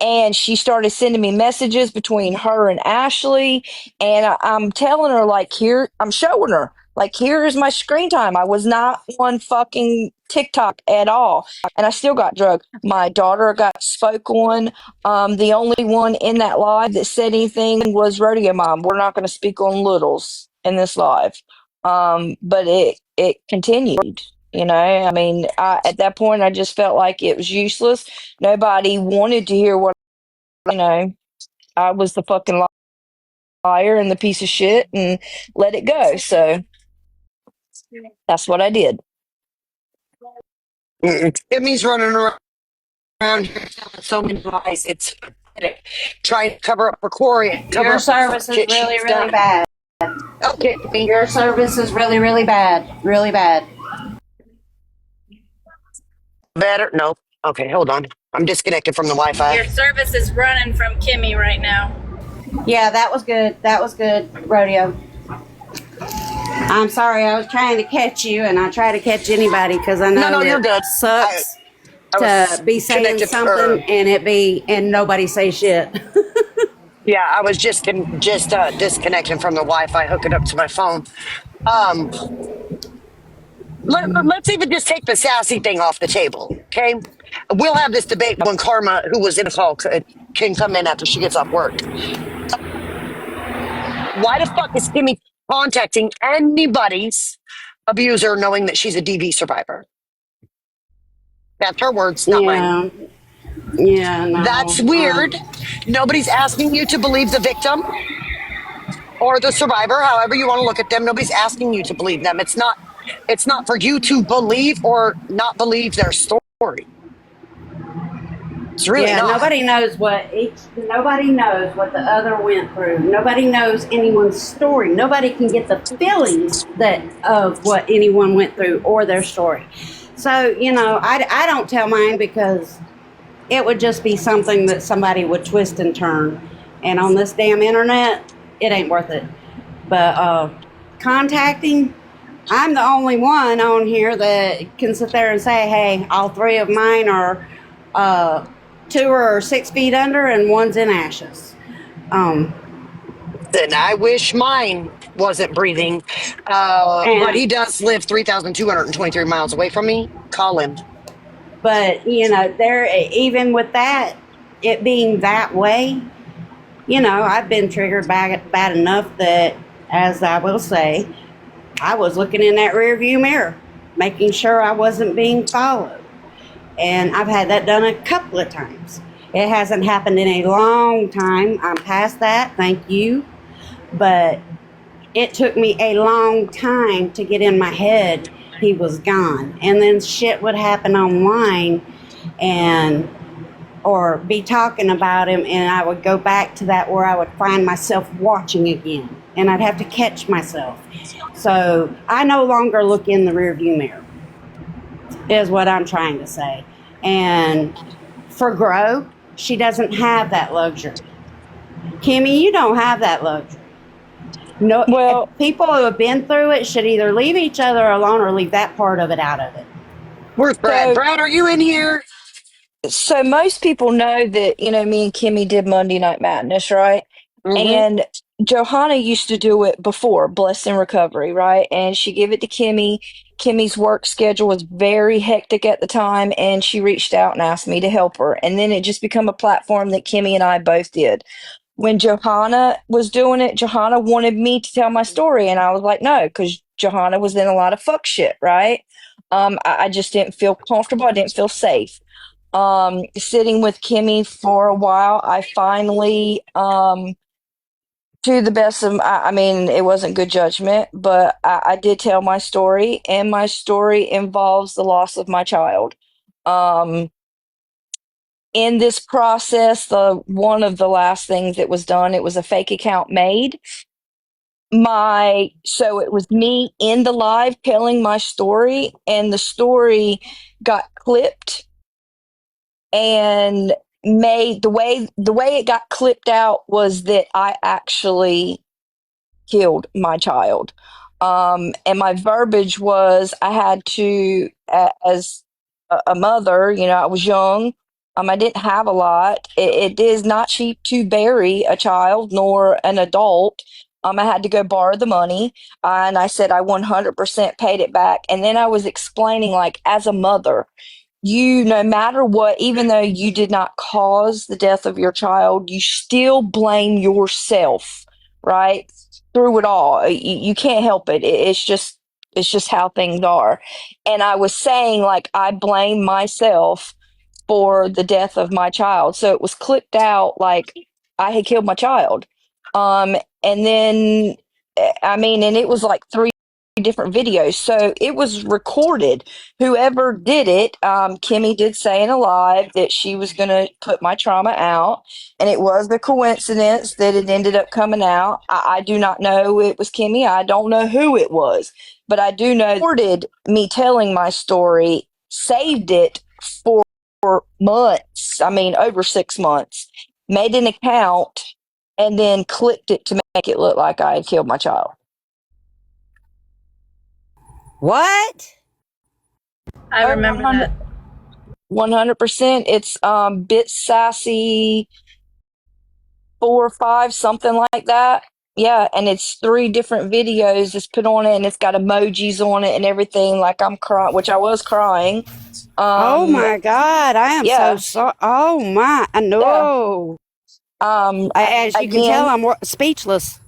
And she started sending me messages between her and Ashley. And I'm telling her, like, I'm showing her, like, here's my screen time. I was not on fucking TikTok at all. And I still got drugged. My daughter got spoke on. The only one in that live that said anything was Rodeo Mom. We're not going to speak on littles in this live. But it continued. I mean, at that point, I just felt like it was useless. Nobody wanted to hear what, I was the fucking liar and the piece of shit and let it go. So that's what I did. Timmy's running around here telling so many lies. It's pathetic. Trying to cover up for Corey. Your service is really, really bad. Okay. Your service is really, really bad. Really bad. Better? No. Okay, hold on. I'm disconnected from the Wi-Fi. Your service is running from Kimmy right now. Yeah, that was good. That was good, Rodeo. I'm sorry, I was trying to catch you, and I try to catch anybody because I know you're good. it sucks I to be saying something and nobody say shit. Yeah, I was just disconnecting from the Wi-Fi, hooking up to my phone. Let's even just take the sassy thing off the table, okay? We'll have this debate when Karma, who was in the call, can come in after she gets off work. Why the fuck is Kimmy contacting anybody's abuser knowing that she's a DV survivor? That's her words, not mine. Yeah, no. That's weird. Nobody's asking you to believe the victim or the survivor, however you want to look at them. Nobody's asking you to believe them. It's not for you to believe or not believe their story. It's really not. Nobody knows what the other went through. Nobody knows anyone's story. Nobody can get the feelings of what anyone went through or their story. So, I don't tell mine because it would just be something that somebody would twist and turn. And on this damn internet, it ain't worth it. But contacting, I'm the only one on here that can sit there and say, hey, all three of mine are 2 or 6 feet under and one's in ashes. Then I wish mine wasn't breathing. But he does live 3,223 miles away from me. Call him. But, even with that, it being that way, I've been triggered bad enough that, as I will say, I was looking in that rear view mirror, making sure I wasn't being followed. And I've had that done a couple of times. It hasn't happened in a long time. I'm past that, thank you. But it took me a long time to get in my head he was gone. And then shit would happen online or be talking about him, and I would go back to that where I would find myself watching again. And I'd have to catch myself. So I no longer look in the rearview mirror, is what I'm trying to say. And for Grow, she doesn't have that luxury. Kimmy, you don't have that luxury. No, well, people who have been through it should either leave each other alone or leave that part of it out of it. Where's Brad? Brad, are you in here? So most people know that, me and Kimmy did Monday Night Madness, right? Mm-hmm. And Johanna used to do it before, Blessed in Recovery, right? And she gave it to Kimmy. Kimmy's work schedule was very hectic at the time, and she reached out and asked me to help her. And then it just became a platform that Kimmy and I both did. When Johanna was doing it, Johanna wanted me to tell my story, and I was like, no, because Johanna was in a lot of fuck shit, right? I just didn't feel comfortable. I didn't feel safe. Sitting with Kimmy for a while, I finally, to the best of, I mean, it wasn't good judgment, but I did tell my story, and my story involves the loss of my child. In this process, one of the last things that was done, it was a fake account made. So it was me in the live telling my story, and the story got clipped and made the way it got clipped out was that I actually killed my child. And my verbiage was I had to, as a mother, you know, I was young. I didn't have a lot. It is not cheap to bury a child nor an adult. I had to go borrow the money, and I said I 100% paid it back. And then I was explaining, like, as a mother, you, no matter what, even though you did not cause the death of your child, you still blame yourself, right? Through it all. You can't help it. It's just how things are. And I was saying, like, I blame myself for the death of my child. So it was clipped out like I had killed my child. And then, I mean, and it was like 3 different videos. So it was recorded. Whoever did it, Kimmy did say in a live that she was going to put my trauma out. And it was the coincidence that it ended up coming out. I do not know it was Kimmy. I don't know who it was. But I do know recorded me telling my story, saved it for months. I mean, over 6 months. Made an account and then clicked it to make it look like I had killed my child. What? I remember that. 100%. It's Bit Sassy 4 or 5, something like that. Yeah, and it's 3 different videos it's put on it, and it's got emojis on it and everything. Like I'm crying, which I was crying. Oh my God, I am so sorry. Oh my, I know. As you can tell, I'm speechless.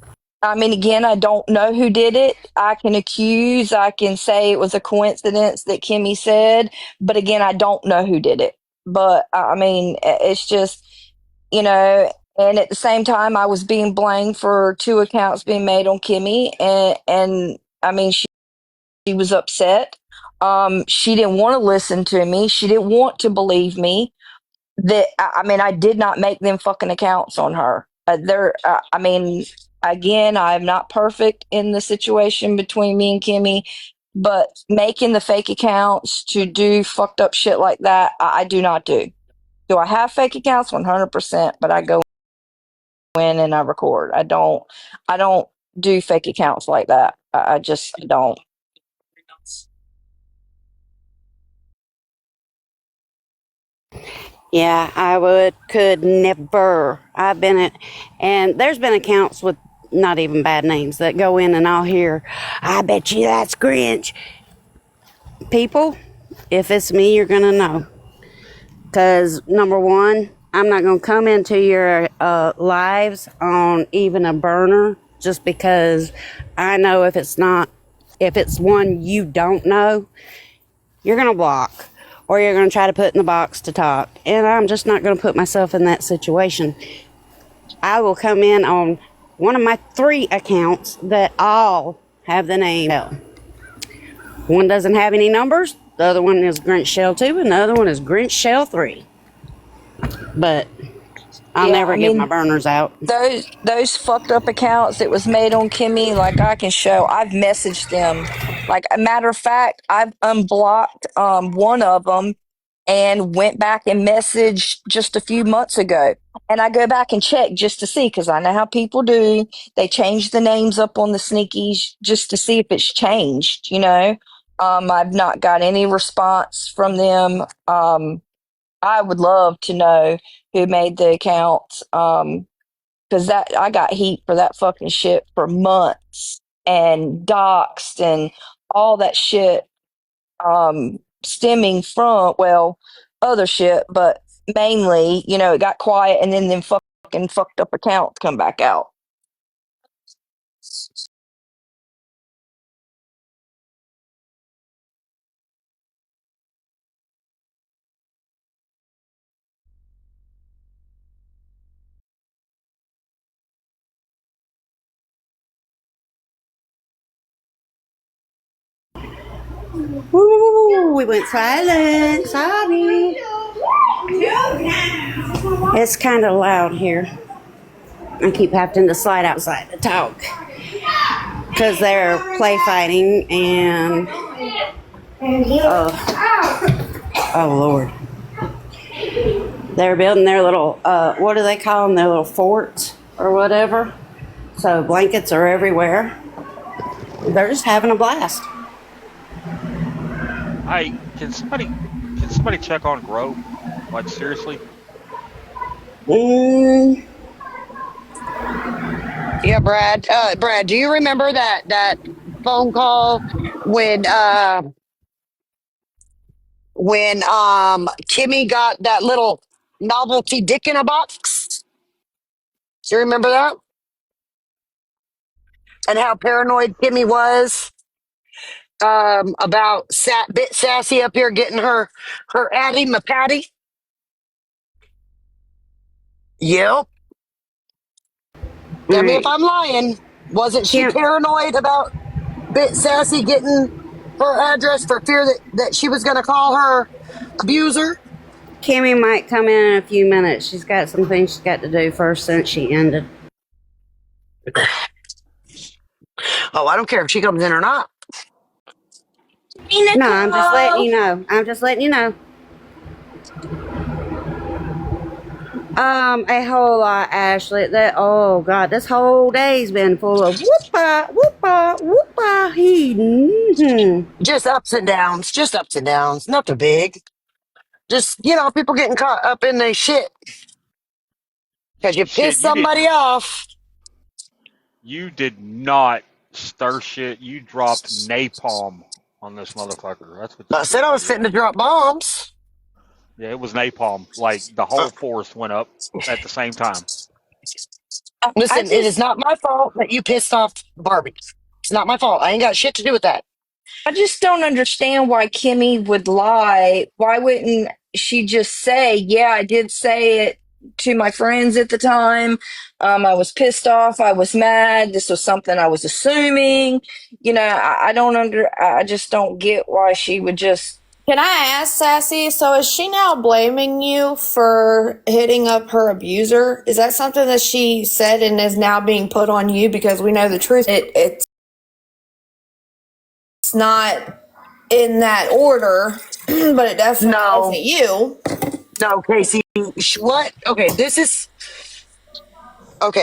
I mean, again, I don't know who did it. I can accuse, I can say it was a coincidence that Kimmy said, but again, I don't know who did it. But I mean, it's just, you know, and at the same time, I was being blamed for 2 accounts being made on Kimmy, and I mean, she was upset. She didn't want to listen to me. She didn't want to believe me. That I mean, I did not make them fucking accounts on her. I mean, again, I'm not perfect in the situation between me and Kimmy, but making the fake accounts to do fucked up shit like that, I do not do. Do I have fake accounts? 100%, but I go in and I record. I don't do fake accounts like that. I just don't. Yeah, could never. I've been at, and there's been accounts with not even bad names that go in and I'll hear, I bet you that's Grinch. People, if it's me, you're going to know. Because, number one, I'm not going to come into your lives on even a burner just because I know if it's one you don't know, you're going to block. Or you're going to try to put in the box to talk. And I'm just not going to put myself in that situation. I will come in on one of my 3 accounts that all have the name Shell. One doesn't have any numbers. The other one is Grinch Shell 2, and the other one is Grinch Shell 3. But I'll never give my burners out. Those fucked up accounts that was made on Kimmy, like I can show, I've messaged them. Like a matter of fact, I've unblocked one of them and went back and messaged just a few months ago. And I go back and check just to see, because I know how people do. They change the names up on the sneakies just to see if it's changed, you know. I've not got any response from them. I would love to know who made the accounts, because I got heat for that fucking shit for months, and doxed and all that shit, stemming from, well, other shit, but mainly, you know, it got quiet, and then fucking fucked up accounts come back out. Ooh, we went silent. Sorry. It's kind of loud here. I keep having to slide outside to talk because they're play fighting and oh Lord, they're building their little what do they call them? Their little forts or whatever. So blankets are everywhere. They're just having a blast. Hey, can somebody check on Grove? Like seriously? Yeah, Brad. Brad, do you remember that phone call when Kimmy got that little novelty dick in a box? Do you remember that? And how paranoid Kimmy was about Bit Sassy up here getting her Addie McPatty? Yep. Tell me if I'm lying. Wasn't she paranoid about Bit Sassy getting her address for fear that she was going to call her abuser? Kimmy might come in a few minutes. She's got some things she's got to do first since she ended. Oh, I don't care if she comes in or not. No, I'm just letting you know. A whole lot, Ashley. Oh God, this whole day's been full of whoopah, whoopah, whoopah. Just ups and downs. Nothing big. Just, people getting caught up in their shit. Because you piss somebody off. You did not stir shit. You dropped napalm on this motherfucker. That's what I said I was fitting to drop bombs. Yeah, it was napalm. Like the whole forest went up at the same time. Listen, it is not my fault that you pissed off Barbie. It's not my fault. I ain't got shit to do with that. I just don't understand why Kimmy would lie. Why wouldn't she just say, yeah, I did say it to my friends at the time. I was pissed off. I was mad. This was something I was assuming. I just don't get why she would just. Can I ask, Sassy, so is she now blaming you for hitting up her abuser? Is that something that she said and is now being put on you? Because we know the truth. It's not in that order, but it definitely isn't you. No, Casey. What? Okay,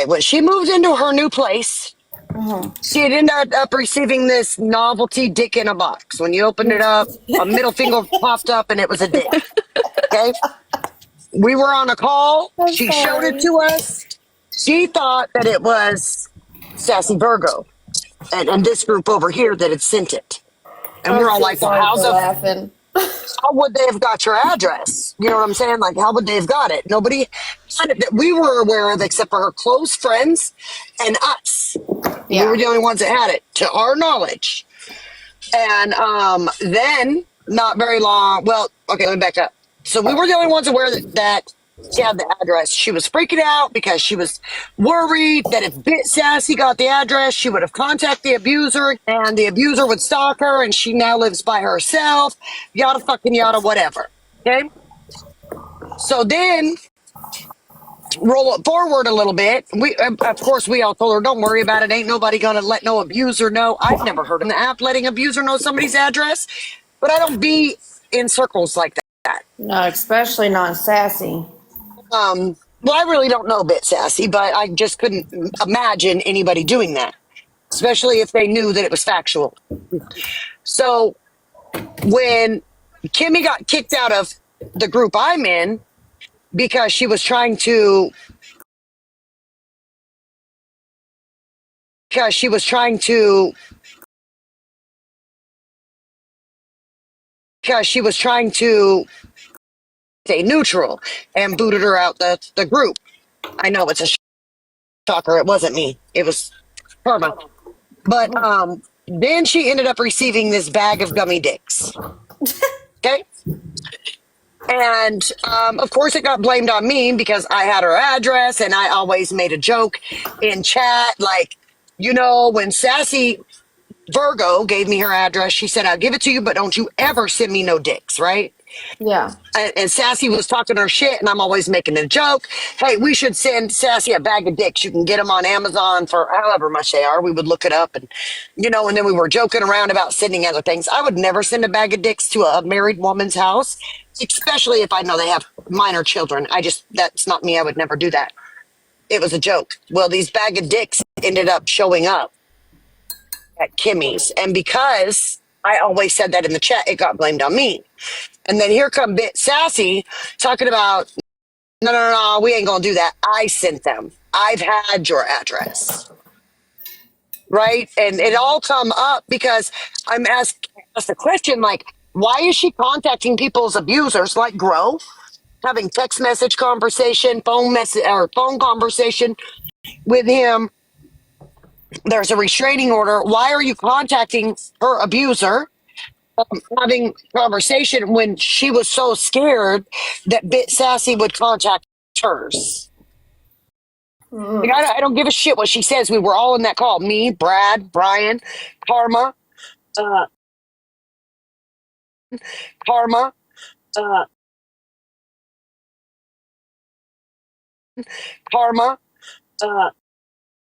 when she moved into her new place, she had ended up receiving this novelty dick in a box. When you opened it up, a middle finger popped up and it was a dick. Okay? We were on a call. She showed it to us. She thought that it was Sassy Virgo and this group over here that had sent it. And we're all like, well, how would they have got your address? You know what I'm saying? Like, how would they have got it? Nobody had it that we were aware of except for her close friends and us. Yeah. We were the only ones that had it, to our knowledge. And then, not very long, well, okay, let me back up. So we were the only ones aware that she had the address. She was freaking out because she was worried that if Bit Sassy got the address, she would have contacted the abuser and the abuser would stalk her and she now lives by herself, yada fucking yada, whatever. Okay? So then, roll it forward a little bit. Of course, we all told her, don't worry about it. Ain't nobody going to let no abuser know. I've never heard of the app letting abuser know somebody's address, but I don't be in circles like that. No, especially not Sassy. Well, I really don't know Bit Sassy, but I just couldn't imagine anybody doing that, especially if they knew that it was factual. So when Kimmy got kicked out of the group I'm in because she was trying to stay neutral and booted her out the group. I know it's a shocker. It wasn't me. It was Karma. But then she ended up receiving this bag of gummy dicks. Okay? And of course it got blamed on me because I had her address and I always made a joke in chat like, when Sassy Virgo gave me her address. She said, I'll give it to you, but don't you ever send me no dicks, right? Yeah. And Sassy was talking her shit, and I'm always making a joke. Hey, we should send Sassy a bag of dicks. You can get them on Amazon for however much they are. We would look it up, and and then we were joking around about sending other things. I would never send a bag of dicks to a married woman's house, especially if I know they have minor children. That's not me. I would never do that. It was a joke. Well, these bag of dicks ended up showing up at Kimmy's, and because I always said that in the chat, it got blamed on me. And then here come Bit Sassy talking about, no, we ain't gonna do that. I sent them. I've had your address, right? And it all come up because I'm asked a question like, why is she contacting people's abusers like Grow, having text message conversation, phone conversation with him? There's a restraining order. Why are you contacting her abuser? Having conversation when she was so scared that Bit Sassy would contact hers. Like, I don't give a shit what she says. We were all in that call. Me, Brad, Brian, Karma, Karma, Karma,